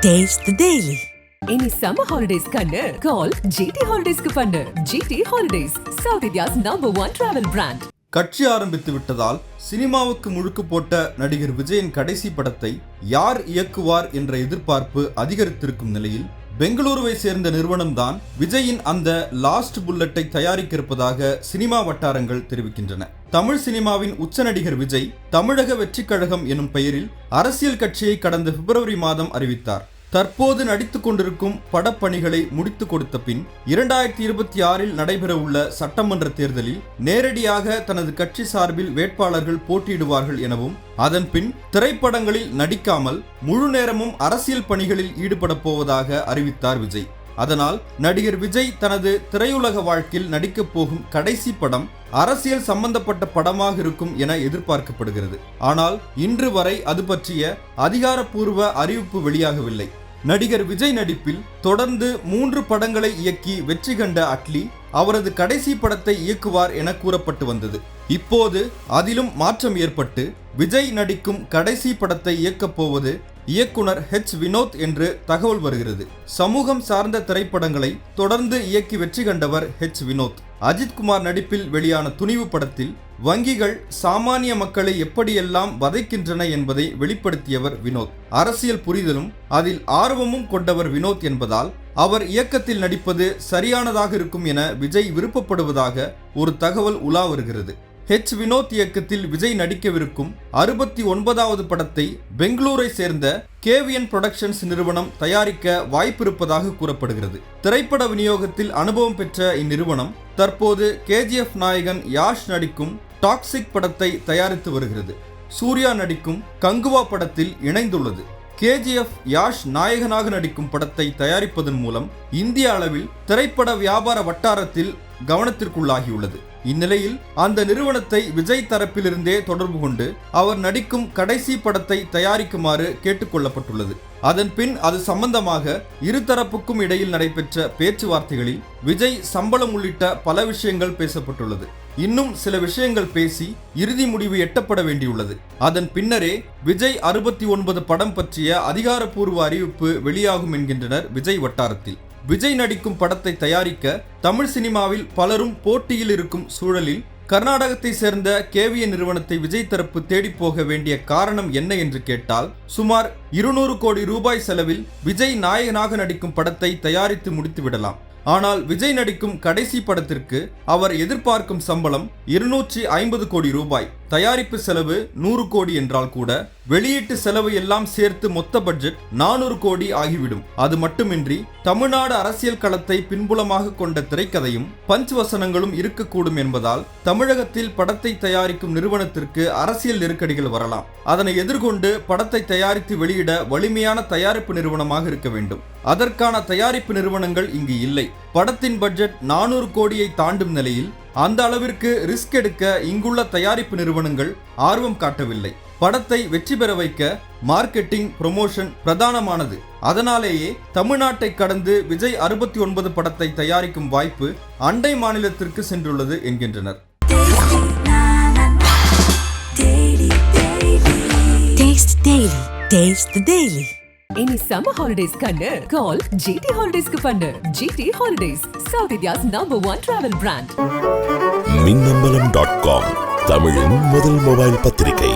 Taste the Daily. Any summer holidays kannu call GT Holidays ku pannu. GT Holidays, South India's #1 travel brand. கட்சி ஆரம்பித்து விட்டதால் சினிமாவுக்கு முழுக்கு போட்ட நடிகர் விஜயின் கடைசி படத்தை யார் இயக்குவார் என்ற எதிர்பார்ப்பு அதிகரித்திருக்கும் நிலையில் பெங்களூருவை சேர்ந்த நிறுவனம்தான் விஜயின் அந்த லாஸ்ட் புல்லட்டை தயாரிக்க இருப்பதாக சினிமா வட்டாரங்கள் தெரிவிக்கின்றன. தமிழ் சினிமாவின் உச்ச நடிகர் விஜய் தமிழக வெற்றிக் கழகம் எனும் பெயரில் அரசியல் கட்சியை கடந்த பிப்ரவரி மாதம் அறிவித்தார். தற்போது நடித்துக் கொண்டிருக்கும் படப்பணிகளை முடித்துக் கொடுத்த பின் 2026 நடைபெறவுள்ள சட்டமன்ற தேர்தலில் நேரடியாக தனது கட்சி சார்பில் வேட்பாளர்கள் போட்டியிடுவார்கள் எனவும் அதன் பின் திரைப்படங்களில் நடிக்காமல் முழு நேரமும் அரசியல் பணிகளில் ஈடுபட போவதாக அறிவித்தார் விஜய். அதனால் நடிகர் விஜய் தனது திரையுலக வாழ்க்கையில் நடிக்கப் போகும் கடைசி படம் அரசியல் சம்பந்தப்பட்ட படமாக இருக்கும் என எதிர்பார்க்கப்படுகிறது. ஆனால் இன்று வரை அது பற்றிய அதிகாரப்பூர்வ அறிவிப்பு வெளியாகவில்லை. நடிகர் விஜய் நடிப்பில் தொடர்ந்து 3 படங்களை இயக்கி வெற்றி கண்ட அட்லி அவரது கடைசி படத்தை இயக்குவார் என கூறப்பட்டு வந்தது. இப்போது அதிலும் மாற்றம் ஏற்பட்டு விஜய் நடிக்கும் கடைசி படத்தை இயக்கப் போவது இயக்குனர் வினோத் என்று தகவல் வருகிறது. சமூகம் சார்ந்த திரைப்படங்களை தொடர்ந்து இயக்கி வெற்றி கண்டவர் வினோத். அஜித்குமார் நடிப்பில் வெளியான துணிவு படத்தில் வங்கிகள் சாமானிய மக்களை எப்படியெல்லாம் வதைக்கின்றன என்பதை வெளிப்படுத்தியவர் வினோத். அரசியல் புரிதலும் அதில் ஆர்வமும் கொண்டவர் வினோத் என்பதால் அவர் இயக்கத்தில் நடிப்பது சரியானதாக இருக்கும் என விஜய் விருப்பப்படுவதாக ஒரு தகவல் உலா வருகிறது. வினோத் இயக்கத்தில் விஜய் நடிக்கவிருக்கும் 69வது படத்தை பெங்களூரை சேர்ந்த KVN புரொடக்ஷன்ஸ் நிறுவனம் தயாரிக்க வாய்ப்பிருப்பதாக கூறப்படுகிறது. திரைப்பட விநியோகத்தில் அனுபவம் பெற்ற இந்நிறுவனம் தற்போது KGF நாயகன் யாஷ் நடிக்கும் டாக்ஸிக் படத்தை தயாரித்து வருகிறது. சூர்யா நடிக்கும் கங்குவா படத்தில் இணைந்துள்ளது. KGF யாஷ் நாயகனாக நடிக்கும் படத்தை தயாரிப்பதன் மூலம் இந்திய அளவில் திரைப்பட வியாபார வட்டாரத்தில் கவனத்திற்குள்ளாகியுள்ளது. இந்நிலையில் அந்த நிறுவனத்தை விஜய் தரப்பிலிருந்தே தொடர்பு கொண்டு அவர் நடிக்கும் கடைசி படத்தை தயாரிக்குமாறு கேட்டுக்கொள்ளப்பட்டுள்ளது. அதன் பின் அது சம்பந்தமாக இருதரப்புக்கும் இடையில் நடைபெற்ற பேச்சுவார்த்தைகளில் விஜய் சம்பளம் உள்ளிட்ட பல விஷயங்கள் பேசப்பட்டுள்ளது. இன்னும் சில விஷயங்கள் பேசி இறுதி முடிவு எட்டப்பட வேண்டியுள்ளது. அதன் பின்னரே விஜய் 69 படம் பற்றிய அதிகாரப்பூர்வ அறிவிப்பு வெளியாகும் என்கின்றனர் விஜய் வட்டாரத்தில். விஜய் நடிக்கும் படத்தை தயாரிக்க தமிழ் சினிமாவில் பலரும் போட்டியில் இருக்கும் சூழலில் கர்நாடகத்தை சேர்ந்த KVN நிறுவனத்தை விஜய் தரப்பு தேடி போக வேண்டிய காரணம் என்ன என்று கேட்டால், சுமார் 200 கோடி ரூபாய் செலவில் விஜய் நாயகனாக நடிக்கும் படத்தை தயாரித்து முடித்து விடலாம். ஆனால் விஜய் நடிக்கும் கடைசி படத்திற்கு அவர் எதிர்பார்க்கும் சம்பளம் 250 கோடி ரூபாய். தயாரிப்பு செலவு 100 கோடி என்றால் கூட வெளியீட்டு செலவு எல்லாம் சேர்த்து மொத்த பட்ஜெட் 400 கோடி ஆகிவிடும். அது மட்டுமின்றி தமிழ்நாடு அரசியல் களத்தை பின்புலமாக கொண்ட திரைக்கதையும் பஞ்ச் வசனங்களும் இருக்கக்கூடும் என்பதால் தமிழகத்தில் படத்தை தயாரிக்கும் நிறுவனத்திற்கு அரசியல் நெருக்கடிகள் வரலாம். அதனை எதிர்கொண்டு படத்தை தயாரித்து வெளியிட வலிமையான தயாரிப்பு நிறுவனமாக இருக்க வேண்டும். அதற்கான தயாரிப்பு நிறுவனங்கள் இங்கு இல்லை. படத்தின் பட்ஜெட் 400 கோடியை தாண்டும் நிலையில் அந்த அளவிற்கு ரிஸ்க் எடுக்க இங்குள்ள தயாரிப்பு நிறுவனங்கள் ஆர்வம் காட்டவில்லை. படத்தை வெற்றி பெற வைக்க மார்க்கெட்டிங், ப்ரொமோஷன் பிரதானமானது. அதனாலேயே தமிழ்நாட்டை கடந்து விஜய் 69 படத்தை தயாரிக்கும் வாய்ப்பு அண்டை மாநிலத்திற்கு சென்றுள்ளது என்கின்றனர். Taste the Daily. Any summer holidays kannu call GT Holidays ku pannu. GT Holidays, South India's #1 travel brand. மின்னம்பலம்.com தமிழின் முதல் மொபைல் பத்திரிகை.